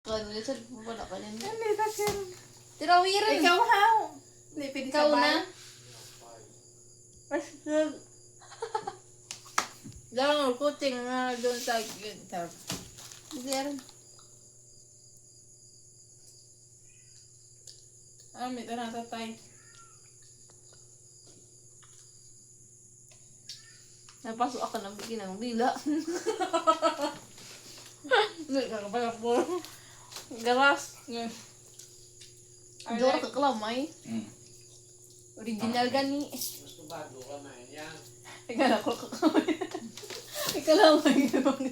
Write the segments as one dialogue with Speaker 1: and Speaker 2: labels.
Speaker 1: Kano niya sa wala ka niyan.
Speaker 2: Hindi, takin.
Speaker 1: Tirawiran.
Speaker 2: Ikaw how? Hindi, pwede
Speaker 1: Ikaw
Speaker 2: sabay.
Speaker 1: na.
Speaker 2: Mas good. Dalang kuting na doon sa gintar.
Speaker 1: Sir.
Speaker 2: May na tatay.
Speaker 1: Napasok ako ng bikin ng bila.
Speaker 2: Hindi ka pala po.
Speaker 1: Garas.
Speaker 2: I
Speaker 1: Dora
Speaker 2: like-
Speaker 1: ka kalamay. Original gani.
Speaker 3: Gusto ba? Doon ka na yan.
Speaker 1: Ikaw ako kakamay. Ikalamay naman.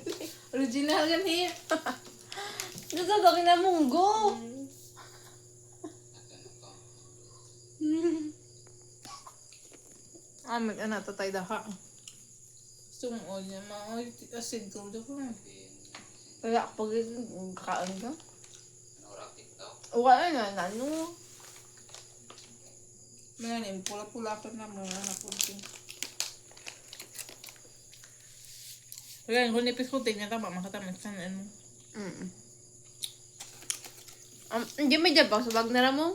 Speaker 2: Original gan hit.
Speaker 1: Gusto ko kinamunggo.
Speaker 2: May tatay daha. Sumol niya, maoy, asid ko ko.
Speaker 1: Kaya pag kakain ka.
Speaker 3: Noratik daw.
Speaker 1: Wala na, ano.
Speaker 2: Mayanin, pula-pula ka na mga anak ko. Kaya kung nipis ko, tingnan tama, makatamis ka na ano.
Speaker 1: Hindi may jabang sa bag na mo.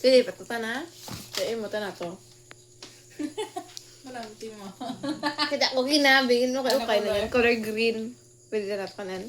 Speaker 1: Pili, patuta na. Kaya mo na to.
Speaker 2: Maraming mo.
Speaker 1: Kita ko kinabingin mo kayo
Speaker 2: Ano
Speaker 1: kayo
Speaker 2: color?
Speaker 1: na yan. Color green. Pwede na kanan.